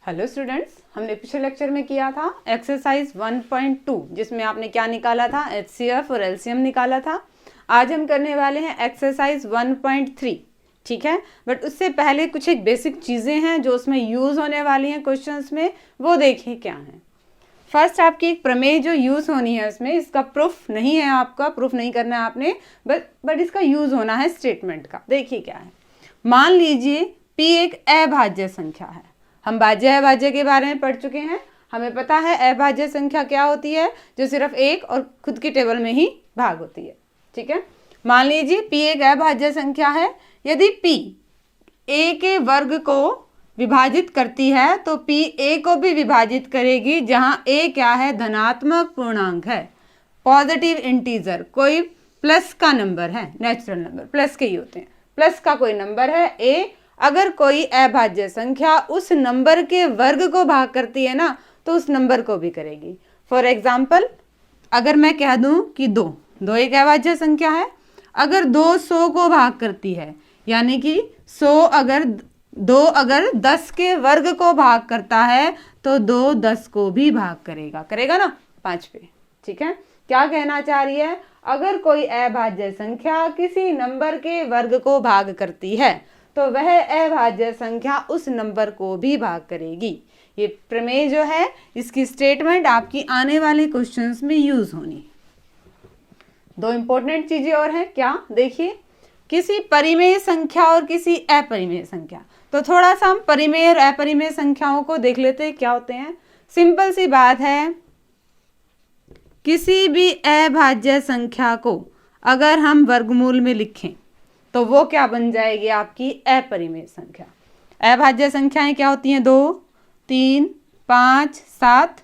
Hello students, हमने पिछले lecture में किया था एक्सरसाइज 1.2 जिसमें आपने क्या निकाला था, एचसीएफ और एलसीएम निकाला था। आज हम करने वाले हैं एक्सरसाइज 1.3। ठीक है, बट उससे पहले कुछ एक बेसिक चीज़ें हैं जो उसमें यूज़ होने वाली हैं क्वेश्चंस में, वो देखिए क्या है। फर्स्ट आपकी एक प्रमेय जो यूज़ होनी है उसमें, इसका प्रूफ नहीं है, आपका प्रूफ नहीं करना है आपने, बट इसका यूज़ होना है स्टेटमेंट का। देखिए क्या है। मान लीजिए P एक अभाज्य संख्या है। हम भाज्य अभाज्य के बारे में पढ़ चुके हैं, हमें पता है अभाज्य संख्या क्या होती है, जो सिर्फ एक और खुद की टेबल में ही भाग होती है। ठीक है, मान लीजिए P एक अभाज्य संख्या है। यदि P a के वर्ग को विभाजित करती है तो P a को भी विभाजित करेगी, जहां a क्या है, धनात्मक पूर्णांक है, पॉजिटिव इंटीजर, कोई प्लस का नंबर है, नेचुरल नंबर प्लस के ही होते हैं, प्लस का कोई नंबर है a। अगर कोई अभाज्य संख्या उस नंबर के वर्ग को भाग करती है ना, तो उस नंबर को भी करेगी। फॉर एग्जाम्पल, अगर मैं कह दूं कि दो एक अभाज्य संख्या है, अगर 2 100 को भाग करती है, यानी कि 100 अगर 10 के वर्ग को भाग करता है तो 2 10 को भी भाग करेगा ना 5 पे। ठीक है, क्या कहना चाह रही है, अगर कोई अभाज्य संख्या किसी नंबर के वर्ग को भाग करती है तो वह अभाज्य संख्या उस नंबर को भी भाग करेगी। ये प्रमेय जो है, इसकी स्टेटमेंट आपकी आने वाले क्वेश्चंस में यूज होनी। दो इंपॉर्टेंट चीजें और हैं, क्या देखिए, किसी परिमेय संख्या और किसी अपरिमेय संख्या। तो थोड़ा सा हम परिमेय और अपरिमेय संख्याओं को देख लेते हैं क्या होते हैं। सिंपल सी बात है, किसी भी अभाज्य संख्या को अगर हम वर्गमूल में लिखें तो वो क्या बन जाएगी, आपकी अपरिमेय संख्या। अभाज्य संख्याएं क्या होती हैं, 2 3 5 7,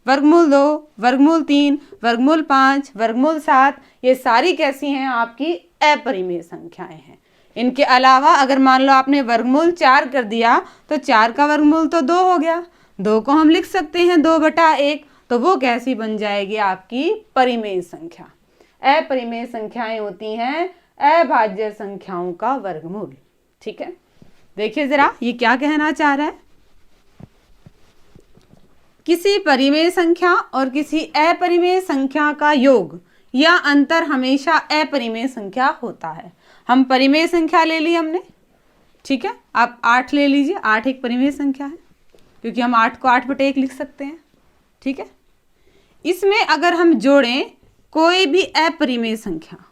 वर्गमूल 2 वर्गमूल 3 वर्गमूल 5 वर्गमूल 7, ये सारी कैसी हैं, आपकी अपरिमेय संख्याएं हैं। इनके अलावा अगर मान लो आपने वर्गमूल 4 कर दिया तो 4 का वर्गमूल तो 2 हो गया, 2 को हम लिख सकते हैं 2/1, तो वो कैसी बन जाएगी, आपकी परिमेय संख्या। अपरिमेय संख्याएं होती हैं अभाज्य संख्याओं का वर्गमूल। ठीक है, देखिए जरा ये क्या कहना चाह रहा है। किसी परिमेय संख्या और किसी अपरिमेय संख्या का योग या अंतर हमेशा अपरिमेय संख्या होता है। हम परिमेय संख्या ले ली हमने, ठीक है, आप 8 ले लीजिए, 8 एक परिमेय संख्या है, क्योंकि हम 8 को 8/1 लिख सकते हैं। ठीक है, इसमें अगर हम जोड़ें कोई भी अपरिमेय संख्या,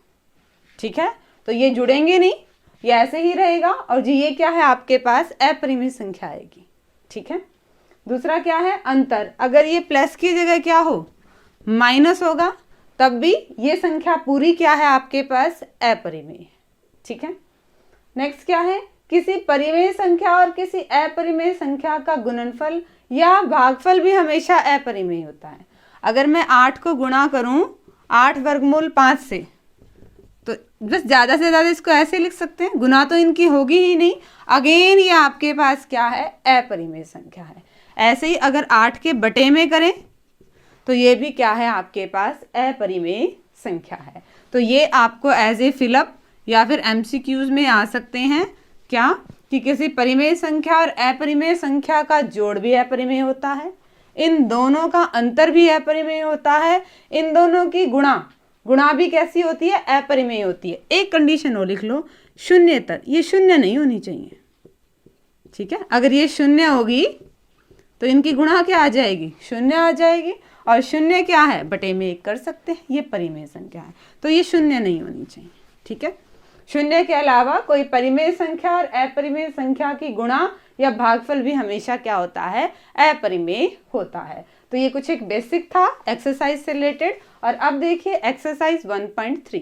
ठीक है, तो ये जुड़ेंगे नहीं, ये ऐसे ही रहेगा, और जी ये क्या है, आपके पास अपरिमेय संख्या आएगी। ठीक है, दूसरा क्या है, अंतर। अगर ये प्लस की जगह क्या हो, माइनस होगा, तब भी ये संख्या पूरी क्या है, आपके पास अपरिमेय। ठीक है, नेक्स्ट क्या है, किसी परिमेय संख्या और किसी अपरिमेय संख्या का गुणनफल या भागफल भी हमेशा अपरिमेय होता है। अगर मैं 8 को गुणा करूं 8 वर्गमूल 5 से, तो बस ज़्यादा से ज़्यादा इसको ऐसे लिख सकते हैं, गुना तो इनकी होगी ही नहीं, अगेन ये आपके पास क्या है, अपरिमेय संख्या है। ऐसे ही अगर 8 के बटे में करें तो ये भी क्या है, आपके पास अपरिमेय संख्या है। तो ये आपको एज ए फिलअप या फिर MCQs में आ सकते हैं, क्या कि किसी परिमेय संख्या और अपरिमेय संख्या का जोड़ भी अपरिमेय होता है, इन दोनों का अंतर भी अपरिमेय होता है, इन दोनों की गुणा भी कैसी होती है, अपरिमेय होती है। एक कंडीशन और लिख लो, शून्येतर, ये शून्य नहीं होनी चाहिए। ठीक है, अगर ये शून्य होगी तो इनकी गुणा क्या आ जाएगी, शून्य आ जाएगी, और शून्य क्या है, बटे में 1 कर सकते हैं, ये परिमेय संख्या है, तो ये शून्य नहीं होनी चाहिए। ठीक है, शून्य के अलावा कोई परिमेय संख्या और अपरिमेय संख्या की गुणा या भागफल भी हमेशा क्या होता है, अपरिमेय होता है। तो ये कुछ एक बेसिक था एक्सरसाइज से रिलेटेड। और अब देखिए एक्सरसाइज 1.3।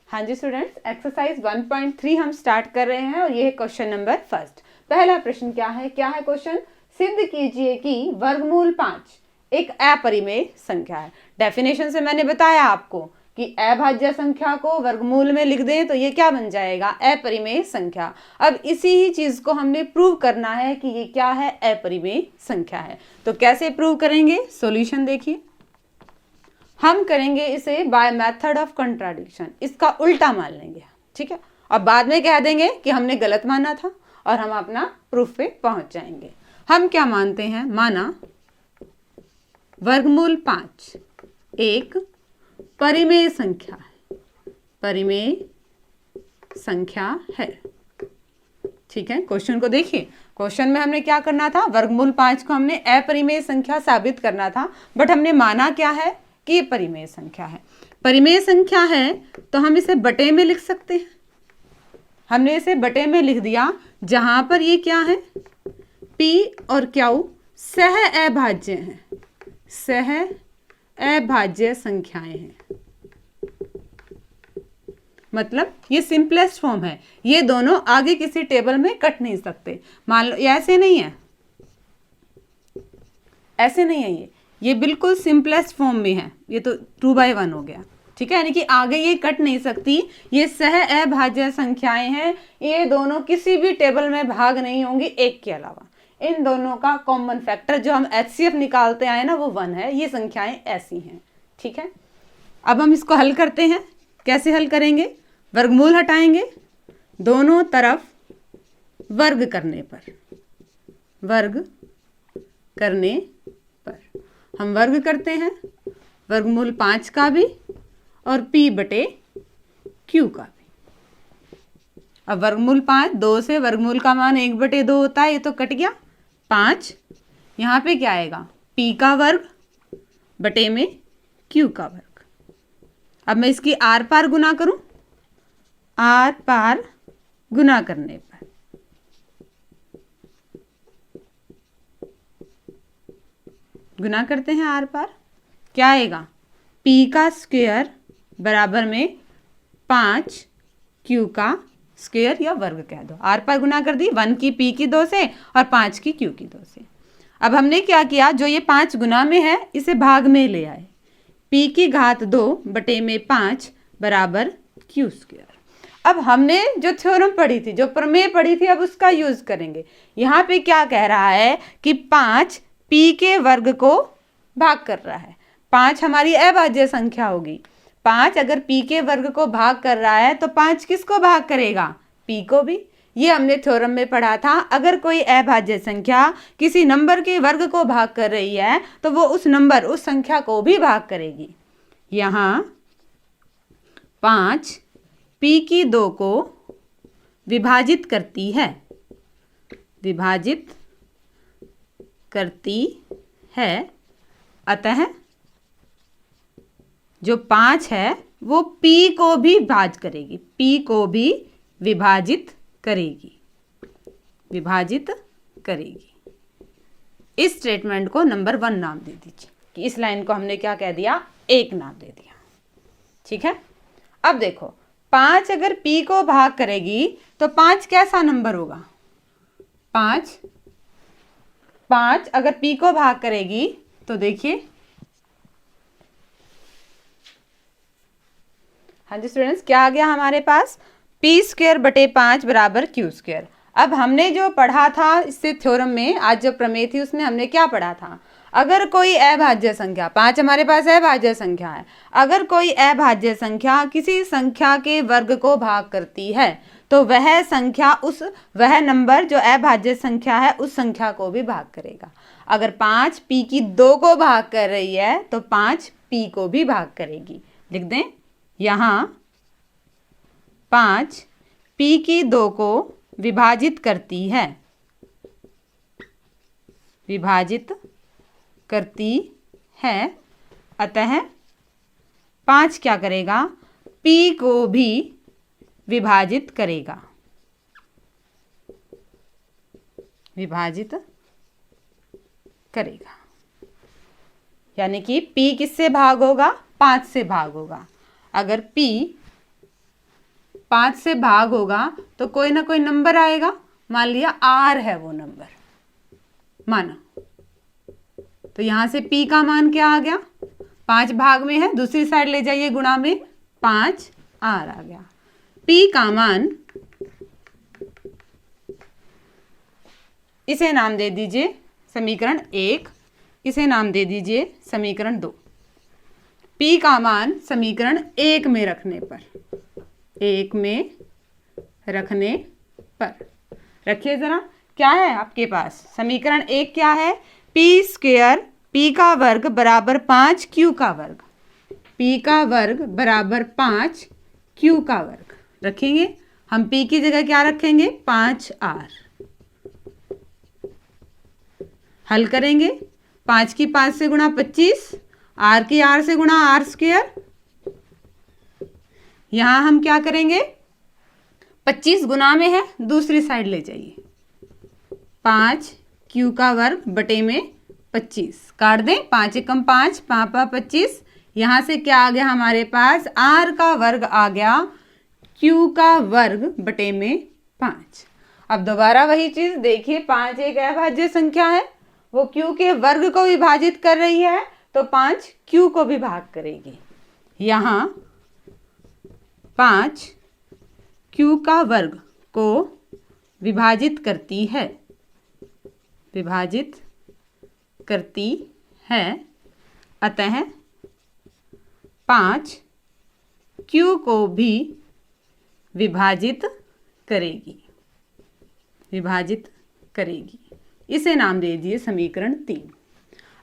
हाँ जी स्टूडेंट्स, एक्सरसाइज 1.3 हम स्टार्ट कर रहे हैं, और ये है क्वेश्चन नंबर फर्स्ट। पहला प्रश्न क्या है क्वेश्चन, सिद्ध कीजिए कि वर्गमूल 5 एक अपरिमेय संख्या है। डेफिनेशन से मैंने बताया आपको कि अभाज्य संख्या को वर्गमूल में लिख दें तो ये क्या बन जाएगा, अपरिमेय संख्या। अब इसी ही चीज को हमने प्रूव करना है कि ये क्या है, अपरिमेय संख्या है। तो कैसे प्रूव करेंगे, सॉल्यूशन देखिए, हम करेंगे इसे बाय मेथड ऑफ कंट्राडिक्शन, इसका उल्टा मान लेंगे। ठीक है, और बाद में कह देंगे कि हमने गलत माना था और हम अपना प्रूफ पे पहुंच जाएंगे। हम क्या मानते हैं, माना वर्गमूल 5 एक परिमेय संख्या है, परिमेय संख्या है। ठीक है, क्वेश्चन को देखिए। क्वेश्चन में हमने क्या करना था, वर्गमूल 5 को हमने अपरिमेय संख्या साबित करना था, बट हमने माना क्या है कि ये परिमेय संख्या है। परिमेय संख्या है तो हम इसे बटे में लिख सकते हैं। हमने इसे बटे में लिख दिया, जहां पर ये क्या है, P और Q सह अभाज्य हैं, सह अभाज्य संख्याएं हैं। मतलब ये सिंपलेस्ट फॉर्म है, ये दोनों आगे किसी टेबल में कट नहीं सकते। मान लो ये ऐसे नहीं है, ऐसे नहीं है, ये बिल्कुल सिंपलेस्ट फॉर्म में है, ये तो 2/1 हो गया। ठीक है, यानी कि आगे ये कट नहीं सकती, ये सह अभाज्य संख्याएं हैं, ये दोनों किसी भी टेबल में भाग नहीं होंगी एक के अलावा। इन दोनों का कॉमन फैक्टर जो हम HCF निकालते आए ना वो 1 है। ये संख्याएं ऐसी हैं। ठीक है, अब हम इसको हल करते हैं। कैसे हल करेंगे, वर्गमूल हटाएंगे, दोनों तरफ वर्ग करने पर, वर्ग करने पर हम वर्ग करते हैं, वर्गमूल 5 का भी और P बटे Q का भी। अब वर्गमूल 5 2 से वर्गमूल का मान 1/2 होता है, ये तो कट गया 5। यहाँ पे क्या आएगा, P का वर्ग बटे में Q का वर्ग। अब मैं इसकी आर पार गुना करूं, आर पार गुना करने पर गुना करते हैं आर पार, क्या आएगा, P का स्क्वायर बराबर में 5 Q का स्क्वायर या वर्ग कह दो। आर पार गुना कर दी, 1 की P की 2 से और 5 की Q की 2 से। अब हमने क्या किया, जो ये 5 गुना में है इसे भाग में ले आए, P की घात 2 बटे में 5 बराबर Q स्क्वायर। अब हमने जो थ्योरम पढ़ी थी, जो प्रमेय पढ़ी थी, अब उसका यूज करेंगे। यहाँ पे क्या कह रहा है कि 5 P के वर्ग को भाग कर रहा है। 5 हमारी अभाज्य संख्या होगी। 5 अगर P के वर्ग को भाग कर रहा है तो 5 किसको भाग करेगा, P को भी। ये हमने थ्योरम में पढ़ा था, अगर कोई अभाज्य संख्या किसी नंबर के वर्ग को भाग कर रही है तो वो उस नंबर, उस संख्या को भी भाग करेगी। यहाँ 5 P की 2 को विभाजित करती है, विभाजित करती है, अतः जो 5 है वो P को भी भाज करेगी, P को भी विभाजित करेगी, विभाजित करेगी। इस स्टेटमेंट को नंबर 1 नाम दे दीजिए, कि इस लाइन को हमने क्या कह दिया, 1 नाम दे दिया। ठीक है, अब देखो 5 अगर P को भाग करेगी तो 5 कैसा नंबर होगा, 5 अगर P को भाग करेगी तो देखिए, हाँ जी स्टूडेंट्स, क्या आ गया हमारे पास, P स्क्वायर बटे 5 बराबर Q स्क्वायर। अब हमने जो पढ़ा था इससे थ्योरम में, आज जो प्रमेय थी उसमें हमने क्या पढ़ा था, अगर कोई अभाज्य संख्या, 5 हमारे पास अभाज्य संख्या है, अगर कोई अभाज्य संख्या किसी संख्या के वर्ग को भाग करती है तो वह संख्या वह नंबर जो अभाज्य संख्या है उस संख्या को भी भाग करेगा। अगर 5 P की 2 को भाग कर रही है तो 5 P को भी भाग करेगी। लिख दें, यहाँ 5 P की 2 को विभाजित करती है, विभाजित करती है, अतः 5 क्या करेगा, P को भी विभाजित करेगा, विभाजित करेगा। यानी कि P किससे भाग होगा, 5 से भाग होगा। अगर P 5 से भाग होगा तो कोई ना कोई नंबर आएगा, मान लिया R है वो नंबर, माना, तो यहां से P का मान क्या आ गया, 5 भाग में है, दूसरी साइड ले जाइए गुणा में, 5 R आ गया। P का मान, इसे नाम दे दीजिए समीकरण 1, इसे नाम दे दीजिए समीकरण 2। P का मान समीकरण 1 में रखने पर, 1 में रखने पर, रखिए जरा, क्या है आपके पास? समीकरण 1 क्या है? पी स्क्वायर पी का वर्ग बराबर 5 क्यू का वर्ग, पी का वर्ग बराबर 5 क्यू का वर्ग रखेंगे। हम पी की जगह क्या रखेंगे? 5r। हल करेंगे, 5 की 5 से गुणा 25, r की r से गुणा r स्क्वायर। यहां हम क्या करेंगे? 25 गुना में है, दूसरी साइड ले जाइए। 5 क्यू का वर्ग बटे में 25 काट दें, 5 एकम 5, 5 25। यहां से क्या आ गया हमारे पास? r का वर्ग आ गया q का वर्ग बटे में 5। अब दोबारा वही चीज देखिए, 5 एक अभाज्य संख्या है, वो q के वर्ग को विभाजित कर रही है, तो 5 q को भी भाग करेगी। यहां 5 q का वर्ग को विभाजित करती है, विभाजित करती है, अतः 5 q को भी विभाजित करेगी, विभाजित करेगी। इसे नाम दे दीजिए समीकरण 3।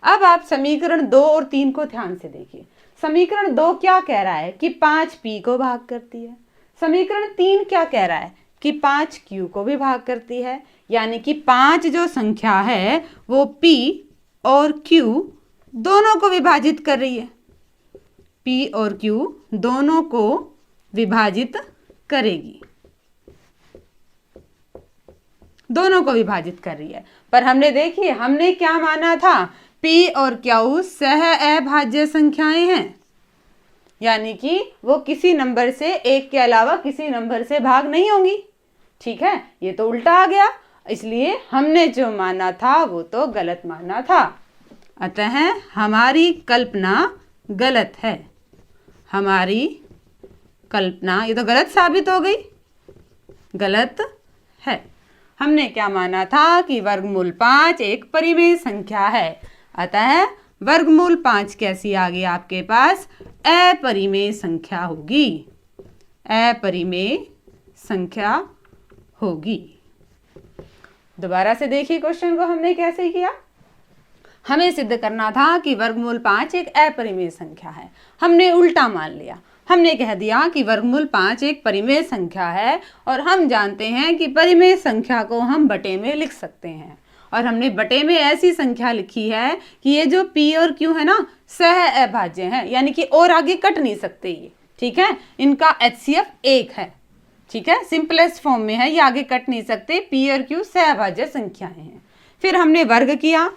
अब आप समीकरण 2 और 3 को ध्यान से देखिए। समीकरण 2 क्या कह रहा है? कि 5 p को भाग करती है। समीकरण 3 क्या कह रहा है? कि 5 q को भी भाग करती है। यानी कि 5 जो संख्या है वो p और q दोनों को विभाजित कर रही है, p और q दोनों को विभाजित करेगी, दोनों को विभाजित कर रही है। पर हमने देखिए, हमने क्या माना था? p और q सह अभाज्य संख्याएं हैं, यानी कि वो किसी नंबर से, एक के अलावा किसी नंबर से भाग नहीं होंगी। ठीक है, ये तो उल्टा आ गया, इसलिए हमने जो माना था वो तो गलत माना था। अतः हमारी कल्पना गलत है, हमारी कल्पना ये तो गलत साबित हो गई, गलत है। हमने क्या माना था? कि वर्गमूल 5 एक परिमेय संख्या है, अतः वर्गमूल 5 कैसी आ गई आपके पास? अपरिमेय संख्या होगी, अपरिमेय संख्या होगी। दोबारा से देखिए क्वेश्चन को हमने कैसे किया। हमें सिद्ध करना था कि वर्गमूल 5 एक अपरिमेय संख्या है, हमने उल्टा मान लिया। हमने कह दिया कि वर्गमूल 5 एक परिमेय संख्या है, और हम जानते हैं कि परिमेय संख्या को हम बटे में लिख सकते हैं, और हमने बटे में ऐसी संख्या लिखी है कि ये जो p और q है ना, सह अभाज्य है, यानी कि और आगे कट नहीं सकते ये। ठीक है, इनका HCF 1 है। ठीक है, सिंपलेस्ट फॉर्म में है, ये आगे कट नहीं सकते, p और q सह अभाज्य संख्याएं हैं। फिर हमने वर्ग किया,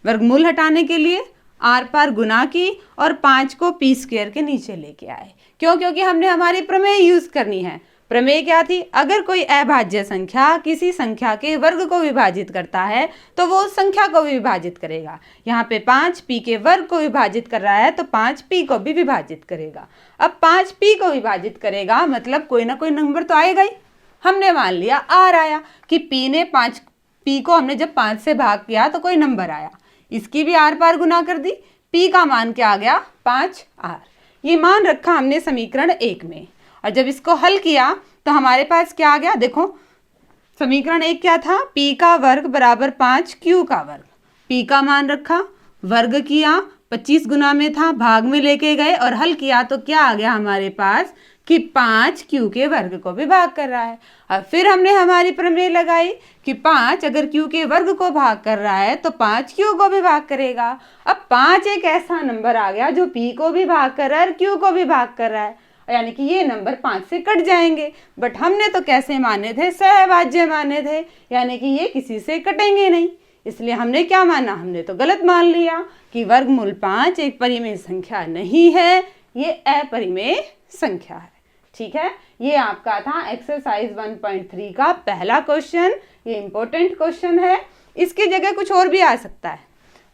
वर्गमूल हटाने के लिए आर पार गुना की, और 5 को p स्क्वायर के नीचे लेके आए। क्यों? क्योंकि हमने हमारी प्रमेय यूज करनी है। प्रमेय क्या थी? अगर कोई अभाज्य संख्या किसी संख्या के वर्ग को विभाजित करता है तो वो उस संख्या को भी विभाजित करेगा। यहाँ पे 5 p के वर्ग को विभाजित कर रहा है, तो 5 p को भी विभाजित करेगा। अब 5 p को विभाजित करेगा मतलब कोई ना कोई नंबर तो आएगा ही। हमने मान लिया r आया कि p ने 5 p को हमने जब 5 से भाग किया तो कोई नंबर आया, इसकी भी r पार गुना कर दी, p का मान क्या आ गया? 5r। ये मान रखा हमने समीकरण 1 में, और जब इसको हल किया तो हमारे पास क्या आ गया? देखो, समीकरण 1 क्या था? p का वर्ग बराबर 5 q का वर्ग। p का मान रखा, वर्ग किया, 25 गुना में था, भाग में लेके गए और हल किया तो क्या आ गया हमारे पास? कि 5 q के वर्ग को भी भाग कर रहा है। अब फिर हमने हमारी प्रमेय लगाई कि 5 अगर q के वर्ग को भाग कर रहा है तो 5 q को भी भाग करेगा। अब 5 एक ऐसा नंबर आ गया जो p को भी भाग कर रहा है और q को भी भाग कर रहा है, यानी कि ये नंबर 5 से कट जाएंगे। बट हमने तो कैसे माने थे? सहभाज्य माने थे, यानी कि ये किसी से कटेंगे नहीं। इसलिए हमने क्या माना? हमने तो गलत मान लिया कि वर्गमूल 5 एक परिमेय संख्या नहीं है, ये अपरिमेय संख्या है। ठीक है, ये आपका था एक्सरसाइज 1.3 का पहला क्वेश्चन। ये इंपॉर्टेंट क्वेश्चन है, इसकी जगह कुछ और भी आ सकता है।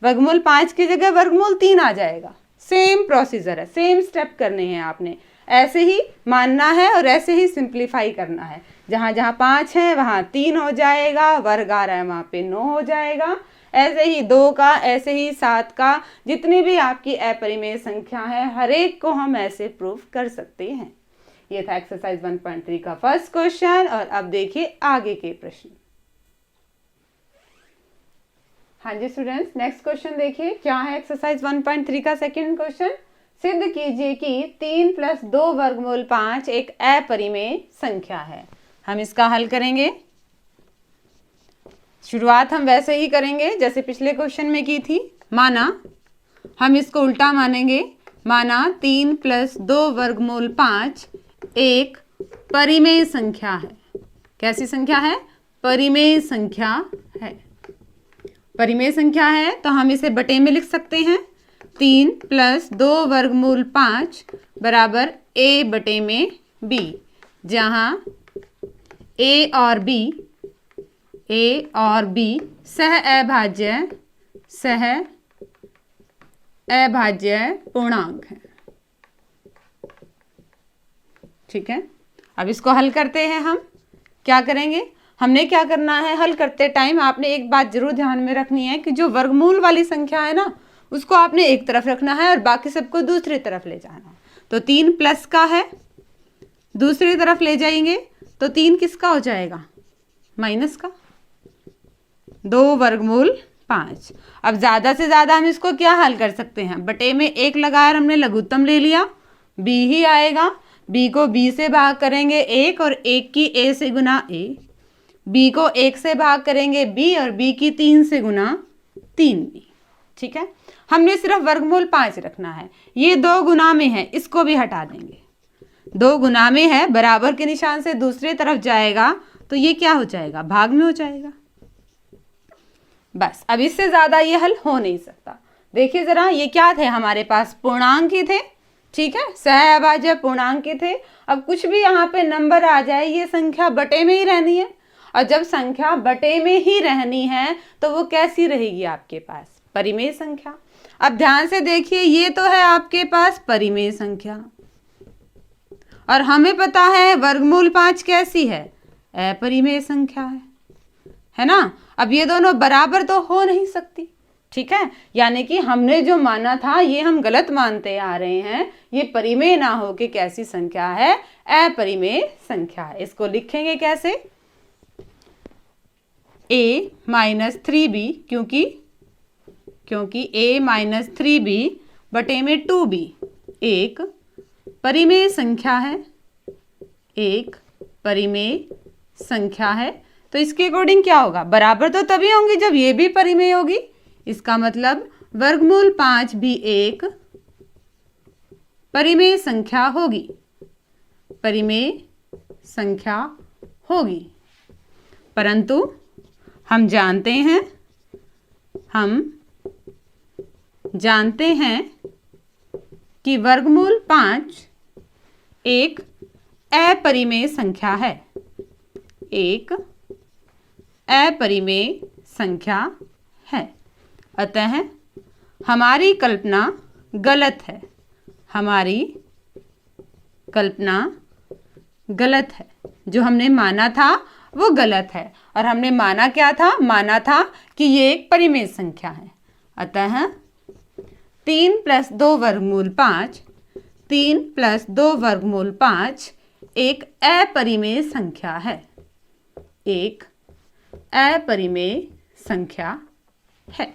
वर्गमूल 5 की जगह वर्गमूल 3 आ जाएगा। सेम प्रोसीजर है, सेम स्टेप करने हैं आपने, ऐसे ही मानना है और ऐसे ही सिंप्लीफाई करना है। जहां जहां 5 है वहां 3 हो जाएगा, वर्ग आ रहा है वहां पे 9 हो जाएगा। ऐसे ही 2 का, ऐसे ही 7 का, जितनी भी आपकी अपरिमेय संख्या है हर एक को हम ऐसे प्रूव कर सकते हैं। ये था एक्सरसाइज 1.3 का फर्स्ट क्वेश्चन। और अब देखिए आगे के प्रश्न। हाँ जी स्टूडेंट्स, नेक्स्ट क्वेश्चन देखिए क्या है। एक्सरसाइज 1.3 का सेकंड क्वेश्चन। सिद्ध कीजिए कि 3 + 2 वर्गमूल 5 एक अपरिमेय संख्या है। हम इसका हल करेंगे। शुरुआत हम वैसे ही करेंगे जैसे पिछले क्वेश्चन में की थी। माना हम इसको उल्टा मानेंगे। माना 3 + 2 वर्गमूल 5 एक परिमेय संख्या है। कैसी संख्या है? परिमेय संख्या है। परिमेय संख्या है तो हम इसे बटे में लिख सकते हैं। 3 + 2 वर्गमूल 5 बराबर a बटे में b, जहां a और b सह अभाज्य पूर्णांक है। ठीक है, अब इसको हल करते हैं। हम क्या करेंगे? हमने क्या करना है, हल करते टाइम आपने एक बात जरूर ध्यान में रखनी है कि जो वर्गमूल वाली संख्या है ना, उसको आपने एक तरफ रखना है और बाकी सबको दूसरी तरफ ले जाना है। तो 3 प्लस का है, दूसरी तरफ ले जाएंगे तो 3 किसका हो जाएगा? माइनस का। 2 वर्गमूल 5। अब ज्यादा से ज्यादा हम इसको क्या हल कर सकते हैं? बटे में 1 लगाकर हमने लघुत्तम ले लिया, b ही आएगा। b को b से भाग करेंगे 1 और 1 की a से गुना a। b को 1 से भाग करेंगे b और b की 3 से गुना 3b। ठीक है, हमने सिर्फ वर्गमूल 5 रखना है। ये 2 गुना में है, इसको भी हटा देंगे। 2 गुना में है, बराबर के निशान से दूसरी तरफ जाएगा तो ये क्या हो जाएगा? भाग में हो जाएगा। बस, अब इससे ज्यादा ये हल हो नहीं सकता। देखिए जरा, ये क्या थे हमारे पास? पूर्णांक ही थे। ठीक है, सह अभाज्य पूर्णांक ही थे। अब कुछ भी यहाँ पे नंबर आ जाए, ये संख्या बटे में ही रहनी है। और जब संख्या बटे में ही रहनी है तो वो कैसी रहेगी आपके पास? परिमेय संख्या। अब ध्यान से देखिए, ये तो है आपके पास परिमेय संख्या और हमें पता है वर्गमूल 5 कैसी है? अपरिमेय संख्या है ना। अब ये दोनों बराबर तो हो नहीं सकती। ठीक है, यानी कि हमने जो माना था ये हम गलत मानते आ रहे हैं। ये परिमेय ना हो के कैसी संख्या है? अपरिमेय संख्या है। इसको लिखेंगे कैसे? a - 3b, क्योंकि a - 3b बटे में 2b एक परिमेय संख्या है। एक परिमेय संख्या है तो इसके अकॉर्डिंग क्या होगा? बराबर तो तभी होंगी जब ये भी परिमेय होगी। इसका मतलब वर्गमूल 5 भी एक परिमेय संख्या होगी। परिमेय संख्या होगी। परंतु हम जानते हैं कि वर्गमूल 5 एक अपरिमेय संख्या है। एक अपरिमेय संख्या है। अतः हमारी कल्पना गलत है। हमारी कल्पना गलत है। जो हमने माना था वो गलत है। और हमने माना क्या था? माना था कि ये एक परिमेय संख्या है। अतः 3 + 2 वर्गमूल 5 3 + 2 वर्गमूल 5 एक अपरिमेय संख्या है। एक अपरिमेय संख्या है।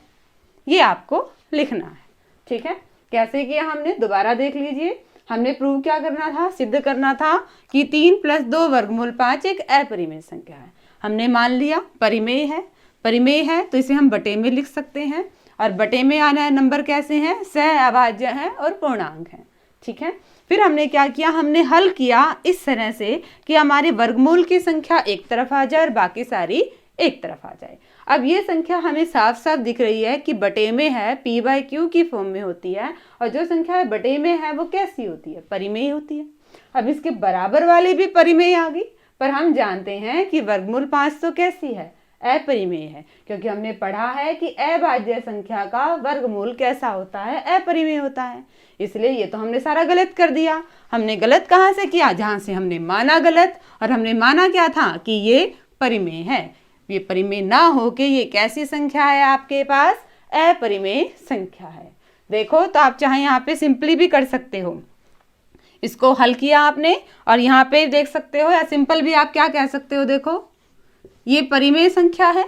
ये आपको लिखना है। ठीक है, कैसे किया हमने? दोबारा देख लीजिए। हमने प्रूव क्या करना था? सिद्ध करना था कि 3 + 2 वर्गमूल 5 एक अपरिमेय संख्या है। हमने मान लिया परिमेय है। परिमेय है तो इसे हम बटे में लिख सकते हैं। और बटे में आना है नंबर कैसे हैं? सह अभाज्य हैं और पूर्णांक हैं। ठीक है, फिर हमने क्या किया? हमने हल किया इस तरह से कि हमारे वर्गमूल की संख्या एक तरफ आ जाए और बाकी सारी एक तरफ आ जाए। अब ये संख्या हमें साफ साफ दिख रही है कि बटे में है, p/q की फॉर्म में होती है। और जो संख्या बटे में है वो कैसी होती है? परिमेय होती है। अब इसके बराबर वाली भी परिमेय आ गई, पर हम जानते हैं कि वर्गमूल 5 तो कैसी है? अपरिमेय है, क्योंकि हमने पढ़ा है कि अभाज्य संख्या का वर्गमूल कैसा होता है? अपरिमेय होता है। इसलिए ये तो हमने सारा गलत कर दिया। हमने गलत कहाँ से किया? जहाँ से हमने माना गलत। और हमने माना क्या था? कि ये परिमेय है। ये परिमेय ना हो के ये कैसी संख्या है आपके पास? अपरिमेय संख्या है। देखो, तो आप चाहे यहाँ पे सिंपली भी कर सकते हो। इसको हल किया आपने और यहाँ पे देख सकते हो, या सिंपल भी आप क्या कह सकते हो? देखो, ये परिमेय संख्या है।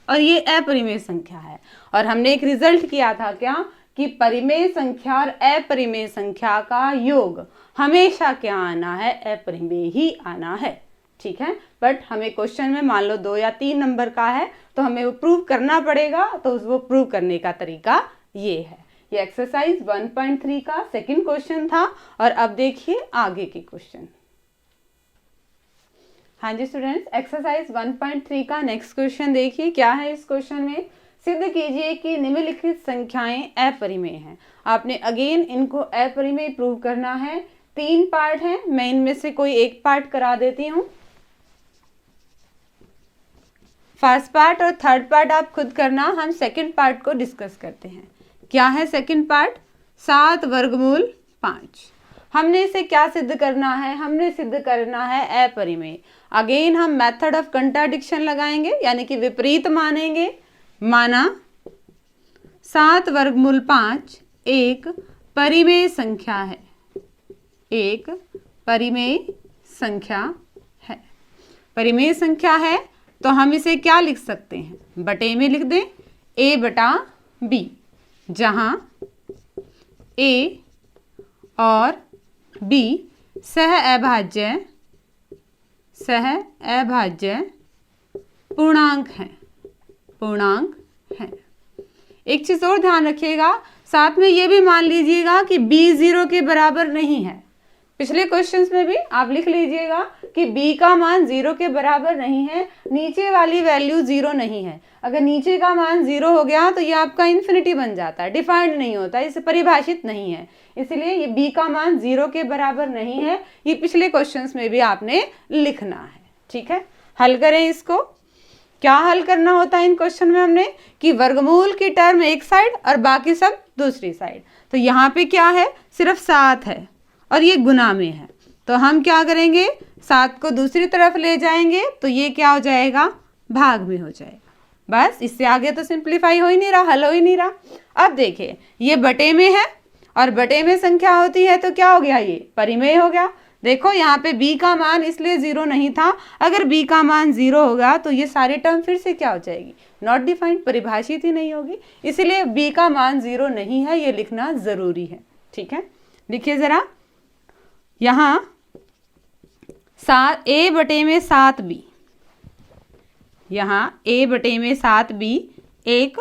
और ये अपरिमेय संख्या है। और हमने एक रिजल्ट किया था क्या कि परिमेय संख्या और अपरिमेय संख्या का योग हमेशा क्या आना है, अपरिमेय ही आना है। ठीक है, बट हमें क्वेश्चन में मान लो 2 या 3 नंबर का है तो हमें वो प्रूव करना पड़ेगा, तो वो प्रूव करने का तरीका ये है। ये एक्सरसाइज 1.3 का सेकंड क्वेश्चन था। और अब देखिए आगे के क्वेश्चन। हाँ जी स्टूडेंट्स, एक्सरसाइज 1.3 का नेक्स्ट क्वेश्चन देखिए क्या है। इस क्वेश्चन में सिद्ध कीजिए कि निम्नलिखित संख्याएं अपरिमेय हैं। आपने अगेन इनको अपरिमेय प्रूव करना है। 3 पार्ट हैं, मैं इनमें से कोई एक पार्ट करा देती हूँ। फर्स्ट पार्ट और थर्ड पार्ट आप खुद करना, हम सेकंड पार्ट को डिस्कस करते हैं। क्या है सेकंड पार्ट? 7 वर्गमूल 5। हमने इसे क्या सिद्ध करना है? हमने सिद्ध करना है अपरिमेय। अगेन हम मेथड ऑफ कंट्राडिक्शन लगाएंगे, यानी कि विपरीत मानेंगे। माना 7 वर्गमूल 5 एक परिमेय संख्या है, एक परिमेय संख्या है। परिमेय संख्या है तो हम इसे क्या लिख सकते हैं? बटे में लिख दें a बटा b, जहां a और b सह अभाज्य पूर्णांक हैं। एक चीज और ध्यान रखिएगा, साथ में ये भी मान लीजिएगा कि b 0 के बराबर नहीं है। पिछले क्वेश्चंस में भी आप लिख लीजिएगा कि b का मान 0 के बराबर नहीं है, नीचे वाली वैल्यू 0 नहीं है। अगर नीचे का मान 0 हो गया तो ये आपका इन्फिनिटी बन जाता है, डिफाइंड नहीं होता, इसे परिभाषित नहीं है। इसलिए ये b का मान 0 के बराबर नहीं है, ये पिछले क्वेश्चंस में भी आपने लिखना है। ठीक है, हल करें इसको। क्या हल करना होता है इन क्वेश्चन में? हमने कि वर्गमूल की टर्म एक साइड और बाकी सब दूसरी साइड। तो यहाँ पे क्या है? सिर्फ 7 है और ये गुना में है, तो हम क्या करेंगे? 7 को दूसरी तरफ ले जाएंगे तो ये क्या हो जाएगा? भाग में हो जाएगा। बस, इससे आगे तो सिंप्लीफाई हो ही नहीं रहा, हल हो ही नहीं रहा। अब देखिए ये बटे में है और बटे में संख्या होती है तो क्या हो गया? ये परिमेय हो गया। देखो यहाँ पे b का मान इसलिए 0 नहीं था, अगर b का मान 0 होगा तो ये सारी टर्म फिर से क्या हो जाएगी? नॉट डिफाइंड, परिभाषित ही नहीं होगी। इसलिए b का मान 0 नहीं है, ये लिखना जरूरी है। ठीक है, लिखिए जरा। यहाँ a बटे में 7b, यहाँ a बटे में 7b एक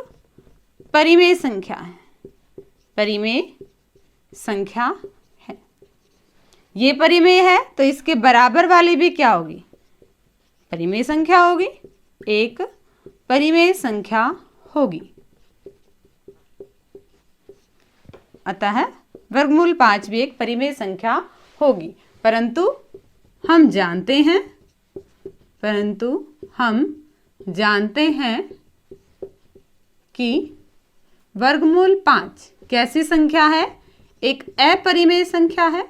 परिमेय संख्या है, परिमेय संख्या है। ये परिमेय है तो इसके बराबर वाली भी क्या होगी? परिमेय संख्या होगी, एक परिमेय संख्या होगी। अतः वर्गमूल 5 भी एक परिमेय संख्या होगी। परंतु हम जानते हैं कि वर्गमूल 5 कैसी संख्या है? एक अपरिमेय संख्या है,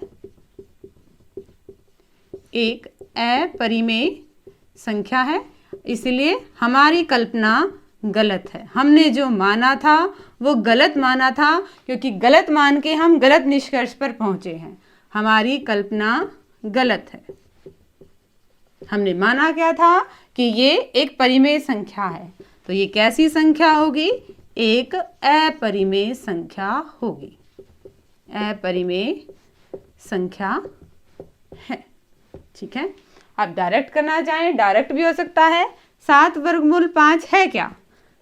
एक अपरिमेय संख्या है। इसलिए हमारी कल्पना गलत है। हमने जो माना था वो गलत माना था, क्योंकि गलत मान के हम गलत निष्कर्ष पर पहुंचे हैं। हमारी कल्पना गलत है। हमने माना क्या था कि ये एक परिमेय संख्या है, तो ये कैसी संख्या होगी? एक अपरिमेय संख्या होगी, अपरिमेय संख्या है। ठीक है, आप डायरेक्ट करना चाहें डायरेक्ट भी हो सकता है। 7 वर्गमूल 5 है क्या?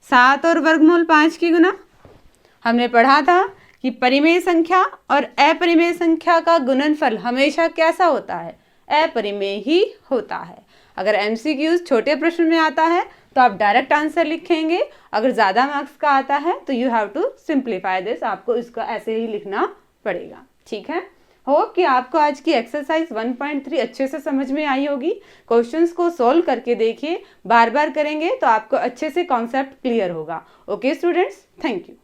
7 और वर्गमूल 5 की गुना। हमने पढ़ा था कि परिमेय संख्या और अपरिमेय संख्या का गुणनफल हमेशा कैसा होता है? अपरिमेय ही होता है। अगर MCQs छोटे प्रश्न में आता है तो आप डायरेक्ट आंसर लिखेंगे, अगर ज़्यादा मार्क्स का आता है तो you have to simplify this, आपको इसका ऐसे ही लिखना पड़ेगा। ठीक है, होप कि आपको आज की एक्सरसाइज 1.3 अच्छे से समझ में आई होगी। क्वेश्चंस को सॉल्व करके देखिए, बार बार करेंगे तो आपको अच्छे से कॉन्सेप्ट क्लियर होगा। Okay students, thank you.